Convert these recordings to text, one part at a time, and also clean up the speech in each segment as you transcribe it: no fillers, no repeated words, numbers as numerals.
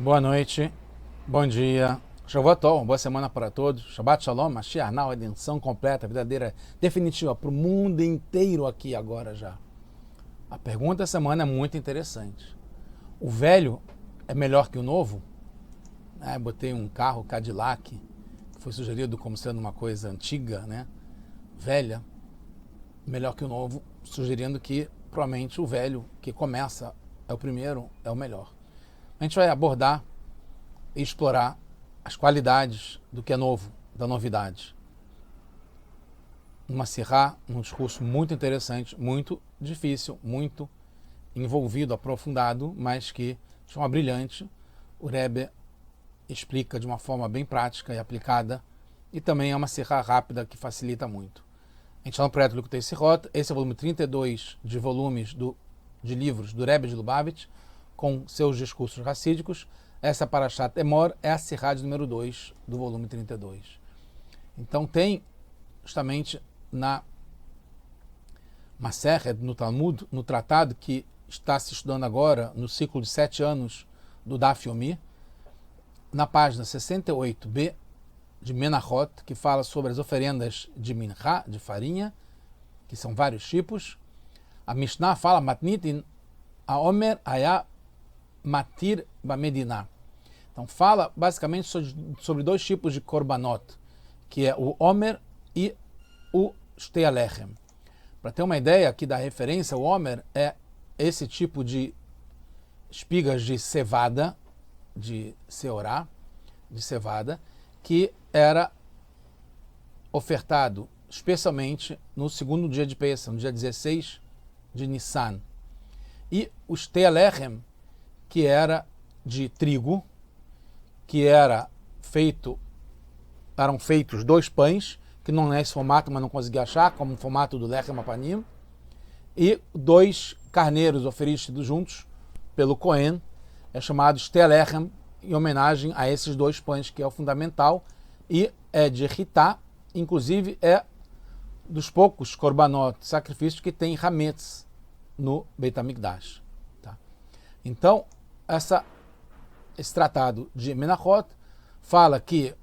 Boa noite, bom dia, Shavua Tov, boa semana para todos. Shabbat Shalom, Mashiach, a redenção completa, verdadeira, definitiva para o mundo inteiro aqui agora já. A pergunta essa semana é muito interessante. O velho é melhor que o novo? Botei um carro Cadillac, que foi sugerido como sendo uma coisa antiga, velha, melhor que o novo, sugerindo que provavelmente o velho que começa é o primeiro, é o melhor. A gente vai abordar e explorar as qualidades do que é novo, da novidade. Uma sirá, um discurso muito interessante, muito difícil, muito envolvido, aprofundado, mas que, de forma brilhante, o Rebbe explica de uma forma bem prática e aplicada, e também é uma sirá rápida que facilita muito. A gente está no projeto Likutei Sirot, esse é o volume 32 de volumes de livros do Rebbe de Lubavitch, com seus discursos racídicos. Essa Parashat Emor é a sirá de número 2 do volume 32. Então tem, justamente na Masechet, no Talmud, no tratado que está se estudando agora, no ciclo de 7 anos do Daf Yomi, na página 68b de Menachot, que fala sobre as oferendas de minchá, de farinha, que são vários tipos. A Mishnah fala, Matnitin Haomer Haya Matir Bamediná. Então fala basicamente sobre dois tipos de korbanot, que é o Omer e o Shtei Alechem. Para ter uma ideia aqui da referência, o Omer é esse tipo de espigas de cevada, de seorá, de cevada, que era ofertado especialmente no segundo dia de Pesach, no dia 16 de Nissan. E o Shtei Alechem, que era de trigo, que eram feitos dois pães, que não é esse formato, mas não consegui achar, como o formato do Lechem Apanim, e dois carneiros oferecidos juntos pelo Cohen, é chamado Shtei Alechem, em homenagem a esses dois pães, que é o fundamental, e é de Ritá, inclusive é dos poucos korbanot, sacrifícios que tem hametz no Beit HaMikdash. Tá? Então, esse tratado de Menachot fala que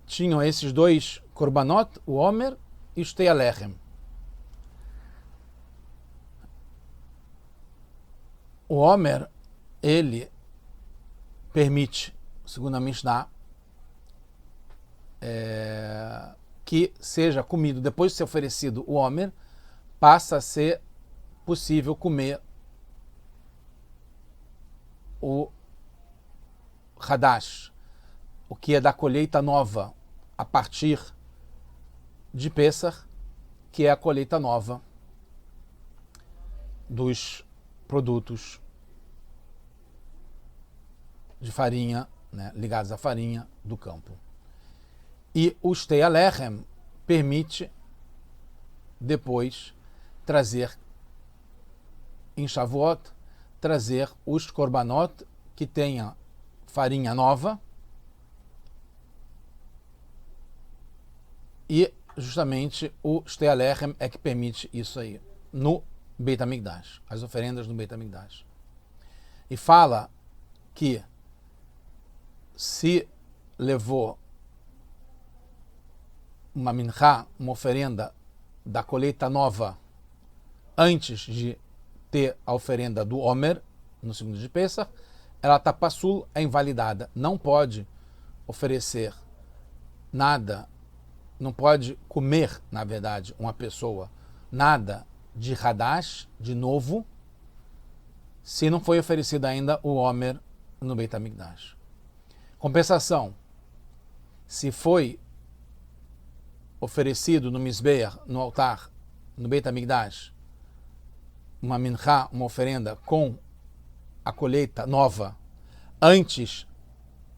tinham esses dois korbanot, o Omer e o Shtei Alechem. O Omer, ele permite, segundo a Mishnah, que seja comido, depois de ser oferecido o Omer, passa a ser possível comer o Hadash, o que é da colheita nova, a partir de Pesach, que é a colheita nova dos produtos de farinha, ligados à farinha do campo. E o Shtei Alechem permite depois trazer em Shavuot, trazer os korbanot que tenha farinha nova e justamente o Shtei Alechem é que permite isso aí no Beit HaMikdash, as oferendas no Beit HaMikdash. E fala que se levou uma minchá, uma oferenda da colheita nova antes de ter a oferenda do Omer, no segundo de Pesach, ela está passul, é invalidada. Não pode oferecer nada, não pode comer, na verdade, uma pessoa, nada de Hadash, de novo, se não foi oferecido ainda o Omer no Beit HaMikdash. Compensação, se foi oferecido no Mizbeach, no altar, no Beit HaMikdash, uma minchá, uma oferenda com a colheita nova, antes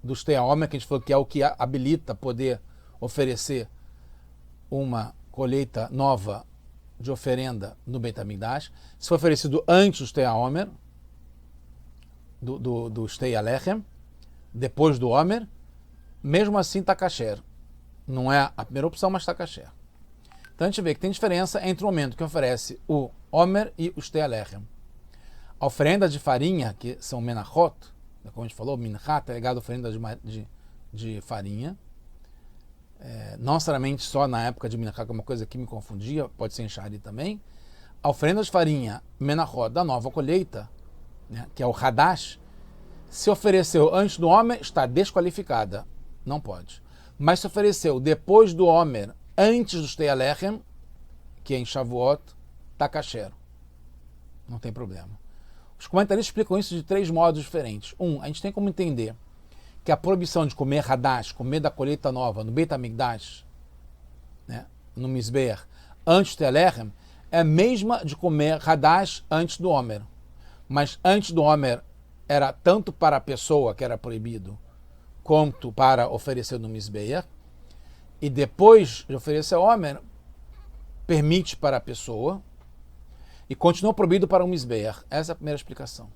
do Shtei Haomer, que a gente falou que é o que habilita poder oferecer uma colheita nova de oferenda no Beit HaMikdash. Se foi oferecido antes do Shtei Haomer, do Shtei Alechem, depois do Omer, mesmo assim está kasher. Não é a primeira opção, mas está kasher. Então a gente vê que tem diferença entre o momento que oferece o Omer e o Shtei Alechem. A oferenda de farinha, que são menachot, como a gente falou, minha tá ligado à oferenda de farinha. Não necessariamente só na época de minha, que é uma coisa que me confundia, pode ser em Shari também. A oferenda de farinha, menachot, da nova colheita, né, que é o Hadash, se ofereceu antes do Homer, está desqualificada. Não pode. Mas se ofereceu depois do Homer, antes do Shtei Alechem, que é em Shavuot, está kasher. Não tem problema. Os comentaristas explicam isso de 3 modos diferentes. A gente tem como entender que a proibição de comer Hadash, comer da colheita nova, no Beit HaMikdash, né, no Mizbeach, antes do Shtei Alechem, é a mesma de comer Hadash antes do Homer. Mas antes do Homer era tanto para a pessoa que era proibido, quanto para oferecer no Mizbeach. E depois de oferecer o Homer, permite para a pessoa e continua proibido para o Mizbeach. Essa é a primeira explicação.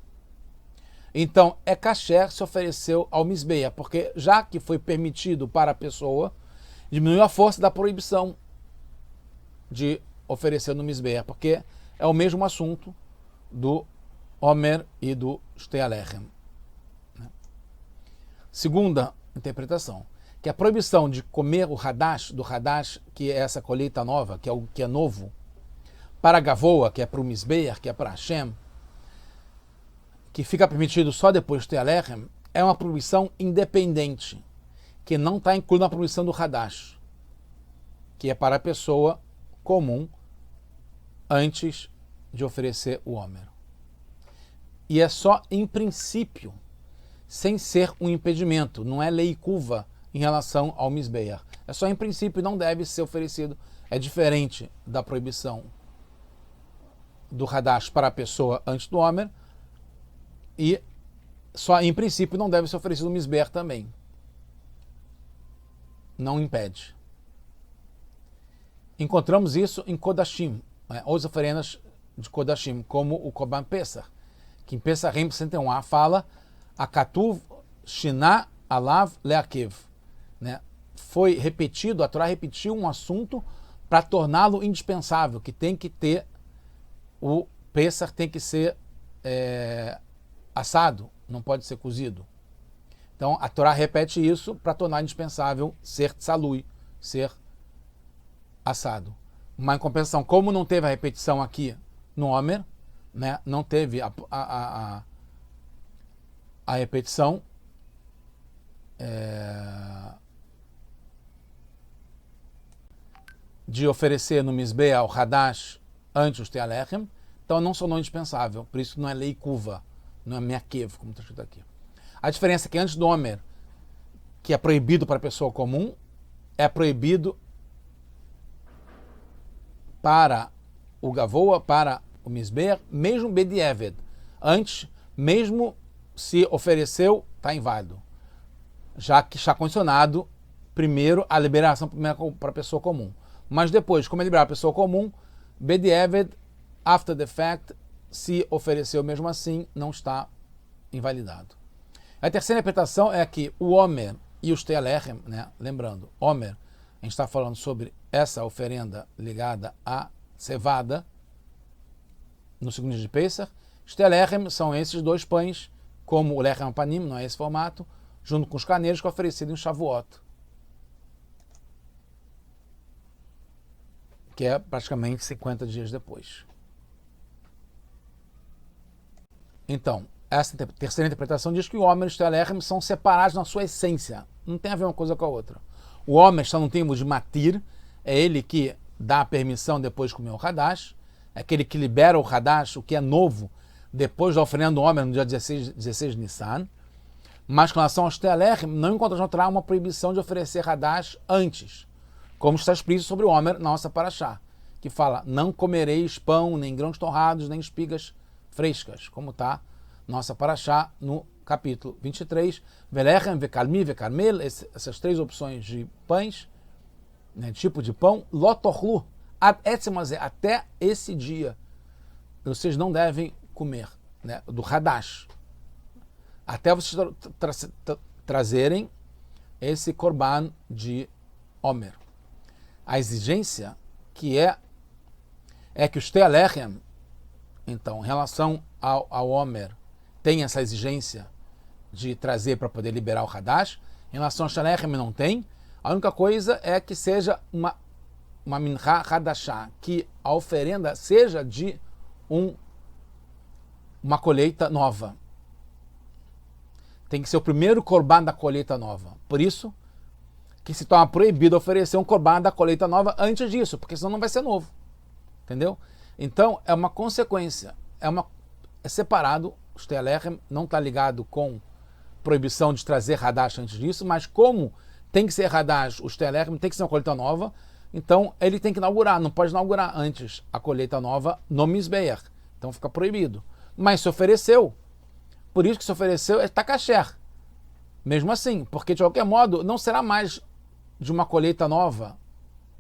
Então, é kasher se ofereceu ao Mizbeach, porque já que foi permitido para a pessoa, diminuiu a força da proibição de oferecer no Mizbeach, porque é o mesmo assunto do Homer e do Shtei Alechem. Segunda interpretação, que a proibição de comer o Hadash, do Hadash, que é essa colheita nova, que é o que é novo, para a Gavoa, que é para o Mizbeach, que é para Hashem, que fica permitido só depois do Shtei Alechem, é uma proibição independente, que não está incluída na proibição do Hadash, que é para a pessoa comum antes de oferecer o Homer. E é só em princípio, sem ser um impedimento, não é lei curva em relação ao Mizbeach. É só em princípio, não deve ser oferecido. É diferente da proibição do Hadash para a pessoa antes do Homer, e só em princípio não deve ser oferecido no Mizbeach também. Não impede. Encontramos isso em Kodashim, né, as oferendas de Kodashim, como o Korban Pesach, que em Pesachim 61a fala Akatuv Shina Alav Leakev, né? Foi repetido, a Torá repetiu um assunto para torná-lo indispensável, que tem que ter, o Pesach tem que ser assado, não pode ser cozido. Então a Torá repete isso para tornar indispensável ser tzalui, ser assado. Mas em compensação, como não teve a repetição aqui no Homer, né, não teve a repetição, de oferecer no Mizbeach o Hadash antes do Shtei Alechem, então não sou não indispensável, por isso não é lei kuva, não é meakev, como está escrito aqui. A diferença é que antes do Homer, que é proibido para a pessoa comum, é proibido para o Gavoa, para o Mizbeach, mesmo Bedieved. Antes, mesmo se ofereceu, está inválido. Já que está condicionado, primeiro, a liberação para a pessoa comum. Mas depois, como é liberar a pessoa comum, Bedieved, after the fact, se ofereceu mesmo assim, não está invalidado. A terceira interpretação é que o Homer e o Shtei Alechem, né? Lembrando, Homer, a gente está falando sobre essa oferenda ligada à cevada, no segundo dia de Pesach. Shtei Alechem são esses 2 pães, como o Lechem Panim, não é esse formato, junto com os carneiros que é oferecido em Shavuot, que é praticamente 50 dias depois. Então, essa terceira interpretação diz que o Homer e o Shtei Alechem são separados na sua essência. Não tem a ver uma coisa com a outra. O Homer está no termo de matir, é ele que dá a permissão depois de comer o Hadash, é aquele que libera o Hadash, o que é novo, depois da oferenda do Homer no dia 16 de Nissan. Mas com relação ao Shtei Alechem, não encontramos uma proibição de oferecer Hadash antes, como está explícito sobre o Homer na nossa Parashá, que fala, não comereis pão, nem grãos torrados, nem espigas frescas, como está nossa Parashá no capítulo 23, Velechem, Vekalmi, Vekarmel, essas 3 opções de pães, né, tipo de pão, Lotorlu, até esse dia, vocês não devem comer, né, do Hadash, até vocês trazerem esse Korban de Homer. A exigência que é que o Shtei Alechem, então, em relação ao Homer, tem essa exigência de trazer para poder liberar o Hadash. Em relação ao Shalechem não tem. A única coisa é que seja uma Minha Hadashah, que a oferenda seja de uma colheita nova. Tem que ser o primeiro korban da colheita nova. Por isso que se torna proibido oferecer um korban da colheita nova antes disso, porque senão não vai ser novo. Entendeu? Então, é uma consequência. É separado. O Shtei Alechem não está ligado com proibição de trazer Hadash antes disso, mas como tem que ser Hadash, o Shtei Alechem tem que ser uma colheita nova, então ele tem que inaugurar, não pode inaugurar antes a colheita nova no Mizbeach. Então fica proibido. Mas se ofereceu, por isso que se ofereceu é Takasher. Mesmo assim, porque de qualquer modo não será mais de uma colheita nova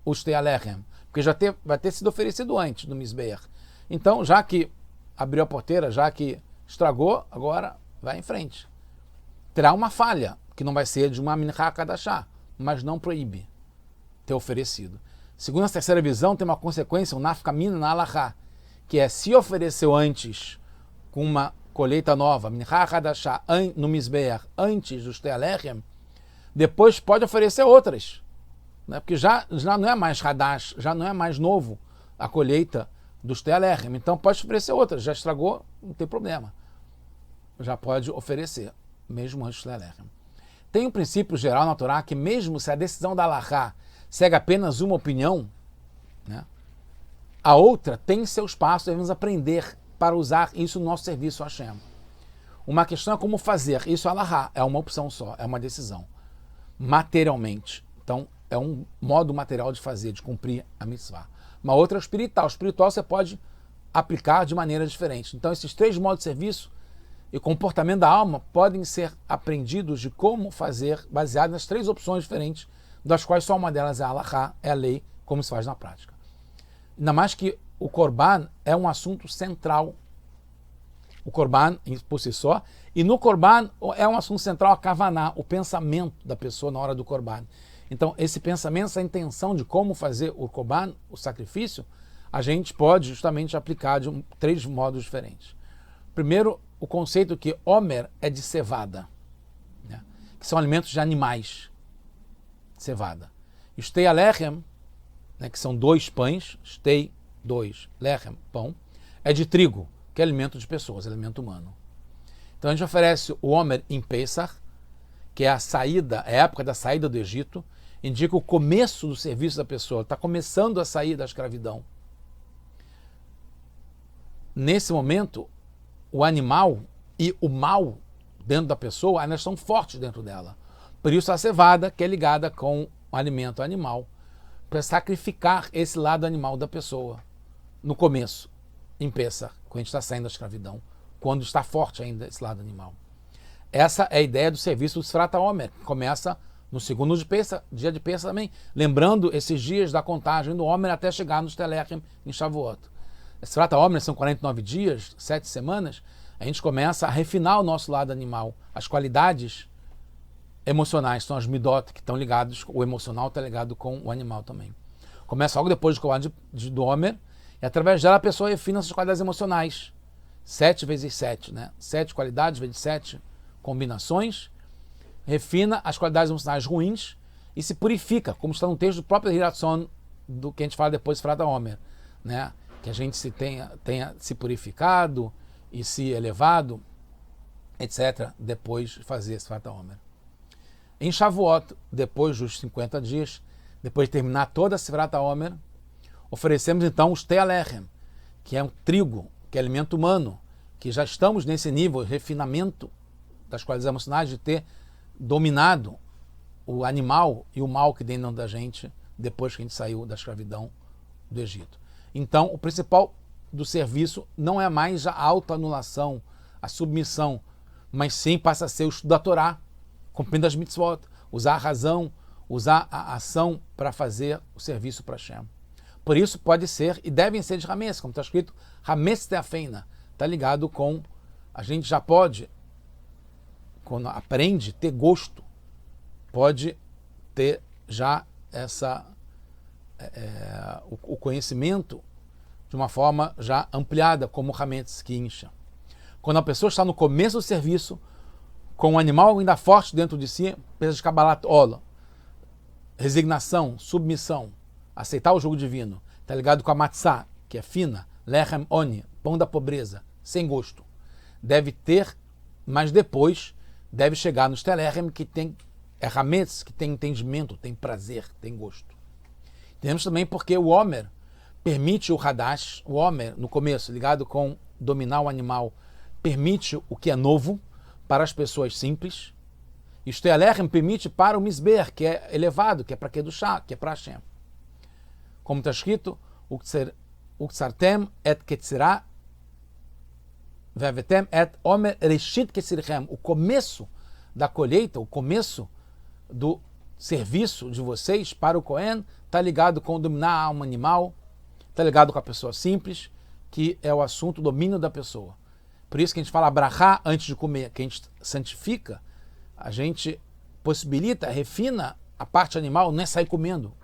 o Shtei Alechem, porque vai ter sido oferecido antes do Mizbeach. Então, já que abriu a porteira, já que estragou, agora vai em frente. Terá uma falha, que não vai ser de uma Minha Hadashah, mas não proíbe ter oferecido. Segundo a terceira visão, tem uma consequência, um nafkamina na halachá, que é se ofereceu antes com uma colheita nova, Minha Hadashah, no Mizbeach, antes do Shtei Alechem, depois pode oferecer outras. Né? Porque já não é mais Hadash, já não é mais novo a colheita do Shtei Alechem. Então pode oferecer outras. Já estragou, não tem problema. Já pode oferecer, mesmo antes do Shtei Alechem. Tem um princípio geral na Torá que mesmo se a decisão da halachá segue apenas uma opinião, né, a outra tem seus passos, devemos aprender para usar isso no nosso serviço a Hashem. Uma questão é como fazer. Isso é halachá, é uma opção só, é uma decisão. Materialmente. Então, é um modo material de fazer, de cumprir a mitzvah. Uma outra é o espiritual. O espiritual você pode aplicar de maneira diferente. Então, esses três modos de serviço e comportamento da alma podem ser aprendidos de como fazer, baseado nas três opções diferentes, das quais só uma delas é a halachá, é a lei, como se faz na prática. Ainda mais que o korban é um assunto central. O korban por si só. E no korban é um assunto central a kavaná, o pensamento da pessoa na hora do korban. Então, esse pensamento, essa intenção de como fazer o korban, o sacrifício, a gente pode justamente aplicar de três modos diferentes. Primeiro, o conceito que Homer é de cevada, né? Que são alimentos de animais. Cevada. Shtei Alechem, né, que são 2 pães, Shtei, 2, Lechem, pão, é de trigo, que é alimento de pessoas, alimento humano. Então a gente oferece o Homer em Pesach, que é a saída, é a época da saída do Egito, indica o começo do serviço da pessoa, está começando a sair da escravidão. Nesse momento, o animal e o mal dentro da pessoa ainda estão fortes dentro dela. Por isso a cevada, que é ligada com o alimento animal, para sacrificar esse lado animal da pessoa no começo, em Pesach, quando a gente está saindo da escravidão, quando está forte ainda esse lado animal. Essa é a ideia do serviço do Sfrat HaOmer, que começa no segundo de Pesach, dia de Pesach também, lembrando esses dias da contagem do Homer até chegar no Shtei Alechem em Shavuot. Sfrat HaOmer são 49 dias, 7 semanas, a gente começa a refinar o nosso lado animal, as qualidades emocionais, são as midot que estão ligados, o emocional está ligado com o animal também. Começa logo depois do Homer, e através dela a pessoa refina essas qualidades emocionais. 7 vezes 7, né? 7 qualidades vezes 7 combinações, refina as qualidades emocionais ruins e se purifica, como está no texto do próprio Hiratson, do que a gente fala depois de Sfrat HaOmer, né? Que a gente tenha se purificado e se elevado, etc., depois de fazer Sfrat HaOmer. Em Shavuot, depois dos 50 dias, depois de terminar toda a Sfrat HaOmer, oferecemos então o Shtei Alechem, que é um trigo, que é alimento humano, que já estamos nesse nível de refinamento das qualidades emocionais, de ter dominado o animal e o mal que dentro da gente depois que a gente saiu da escravidão do Egito. Então, o principal do serviço não é mais a autoanulação, a submissão, mas sim passa a ser o estudo da Torá, cumprindo as mitzvot, usar a razão, usar a ação para fazer o serviço para Hashem. Por isso pode ser e devem ser de Hametz, como está escrito, Hametz Teafeina, está ligado com, a gente já pode, quando aprende, ter gosto, pode ter já o conhecimento de uma forma já ampliada, como o Hametz que incha. Quando a pessoa está no começo do serviço, com o animal ainda forte dentro de si, precisa de Kabbalat Ola, resignação, submissão, aceitar o jugo divino. Está ligado com a matzah, que é fina, lechem oni, pão da pobreza, sem gosto. Deve ter, mas depois deve chegar no Stelechem, que tem hametz, que tem entendimento, tem prazer, tem gosto. Entendemos também porque o Homer permite o Hadash, o Homer, no começo, ligado com dominar o animal, permite o que é novo para as pessoas simples. E o Stelechem permite para o Misber, que é elevado, que é para Kedushá, que é para Hashem. Como está escrito, Uktsartem et Ketzirá, Vevetem et Omer Reshit Ketzirchem. O começo da colheita, o começo do serviço de vocês para o Cohen está ligado com dominar a alma animal, está ligado com a pessoa simples, que é o assunto do domínio da pessoa. Por isso que a gente fala brachá antes de comer, que a gente santifica, a gente possibilita, refina a parte animal, não é sair comendo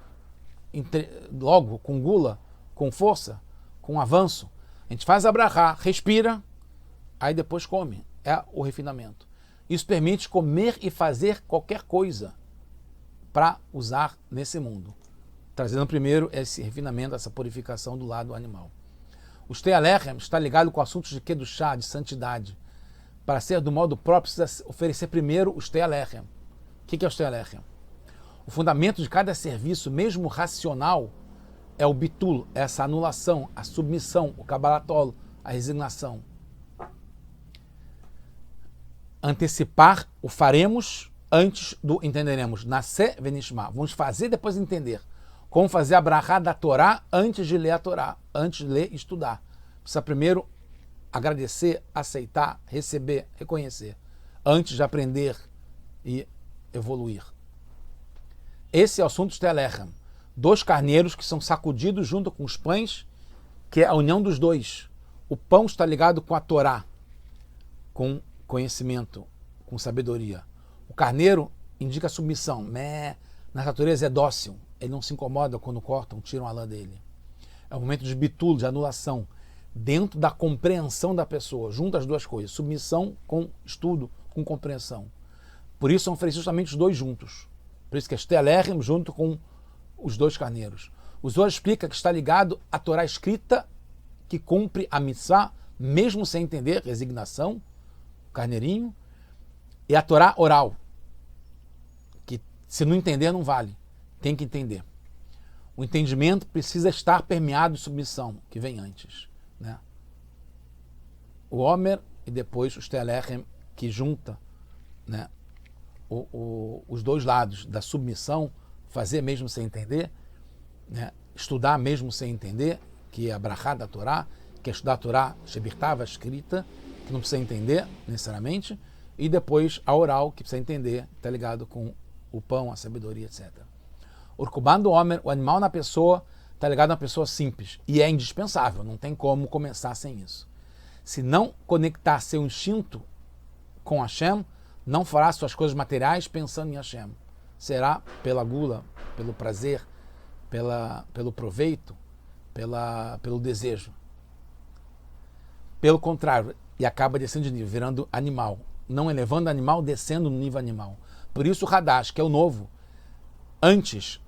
logo, com gula, com força, com avanço. A gente faz a brachá, respira, aí depois come. É o refinamento. Isso permite comer e fazer qualquer coisa para usar nesse mundo. Trazendo primeiro esse refinamento, essa purificação do lado animal. O Stelechem está ligado com assuntos de Kedushá, de santidade. Para ser do modo próprio, precisa oferecer primeiro o Stelechem. O que é o Stelechem? O fundamento de cada serviço, mesmo racional, é o bitul, essa anulação, a submissão, o kabbalatol, a resignação. Antecipar o faremos antes do entenderemos. Nascer venishma. Vamos fazer depois entender. Como fazer a brachá da Torá antes de ler a Torá, antes de ler e estudar. Precisa primeiro agradecer, aceitar, receber, reconhecer, antes de aprender e evoluir. Esse é o assunto do Stelechem. 2 carneiros que são sacudidos junto com os pães, que é a união dos dois. O pão está ligado com a Torá, com conhecimento, com sabedoria. O carneiro indica submissão. Na natureza é dócil. Ele não se incomoda quando cortam, tiram a lã dele. É um momento de bitul, de anulação, dentro da compreensão da pessoa. Junta as duas coisas, submissão com estudo, com compreensão. Por isso são oferecidos justamente os dois juntos. Por isso que é Stelechem junto com os 2 carneiros. O Zohar explica que está ligado à Torá escrita, que cumpre a mitzvah, mesmo sem entender, resignação, o carneirinho, e a Torá oral, que se não entender não vale, tem que entender. O entendimento precisa estar permeado de submissão, que vem antes. Né? O Homer e depois o Stelechem, que junta, né, os 2 lados da submissão, fazer mesmo sem entender, né, estudar mesmo sem entender, que é a brachá da Torá, que é estudar a Torá shebirtava, escrita, que não precisa entender necessariamente, e depois a oral, que precisa entender, está ligado com o pão, a sabedoria, etc. O Urkuban do Homer, o animal na pessoa, está ligado a uma pessoa simples, e é indispensável, não tem como começar sem isso. Se não conectar seu instinto com Hashem, não fará suas coisas materiais pensando em Hashem. Será pela gula, pelo prazer, pelo proveito, pelo desejo. Pelo contrário, e acaba descendo de nível, virando animal. Não elevando animal, descendo no nível animal. Por isso o Hadash, que é o novo, antes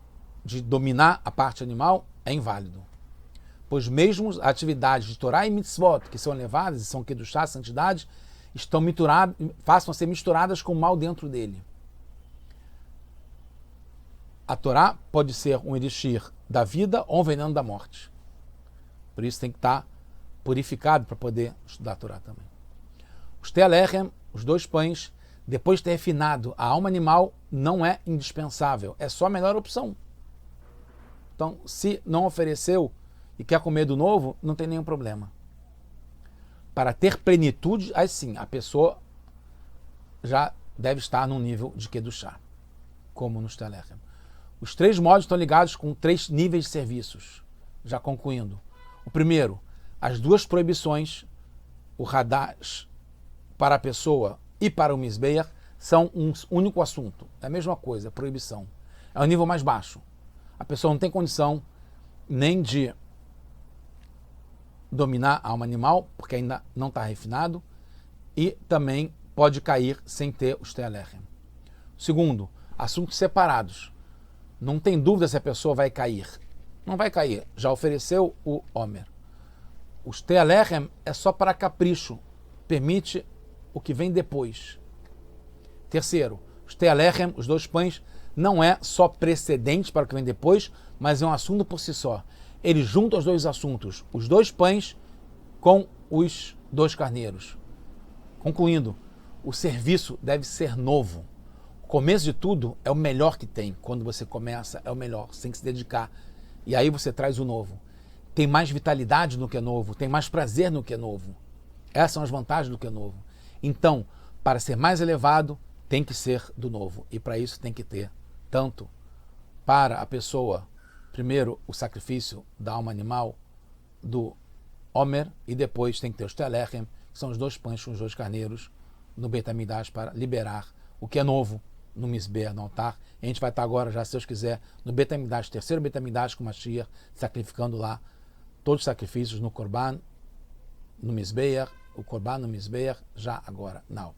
de dominar a parte animal, é inválido. Pois mesmo as atividades de Torá e Mitzvot, que são elevadas e são Kedushá, santidade, estão passam a ser misturadas com o mal dentro dele. A Torá pode ser um elixir da vida ou um veneno da morte. Por isso tem que estar purificado para poder estudar a Torá também. Os Stelechem, os 2 pães, depois de ter refinado a alma animal, não é indispensável. É só a melhor opção. Então, se não ofereceu e quer comer do novo, não tem nenhum problema. Para ter plenitude, aí sim, a pessoa já deve estar num nível de Kedushá, como no Stelechem. Os 3 modos estão ligados com 3 níveis de serviços. Já concluindo. O primeiro, as 2 proibições, o Hadash para a pessoa e para o Mizbeach, são um único assunto. É a mesma coisa, a proibição. É o nível mais baixo. A pessoa não tem condição nem de dominar a alma animal, porque ainda não está refinado, e também pode cair sem ter os Tealechem. Segundo, assuntos separados. Não tem dúvida se a pessoa vai cair. Não vai cair. Já ofereceu o Omer. Os Tealechem é só para capricho. Permite o que vem depois. Terceiro, os Tealechem, os 2 pães, não é só precedente para o que vem depois, mas é um assunto por si só. Ele junta os 2 assuntos, os 2 pães com os 2 carneiros. Concluindo, o serviço deve ser novo. O começo de tudo é o melhor que tem. Quando você começa, é o melhor. Você tem que se dedicar. E aí você traz o novo. Tem mais vitalidade no que é novo. Tem mais prazer no que é novo. Essas são as vantagens do que é novo. Então, para ser mais elevado, tem que ser do novo. E para isso tem que ter tanto para a pessoa, primeiro o sacrifício da alma animal, do Omer, e depois tem que ter os Tealechem, que são os 2 pães com os 2 carneiros, no Beit HaMikdash, para liberar o que é novo no Mizbeach, no altar. E a gente vai estar agora, já se Deus quiser, no Beit HaMikdash, terceiro Beit HaMikdash com Mashiach, sacrificando lá todos os sacrifícios no Korban, no Mizbeach, o Korban no Mizbeach, já agora, não.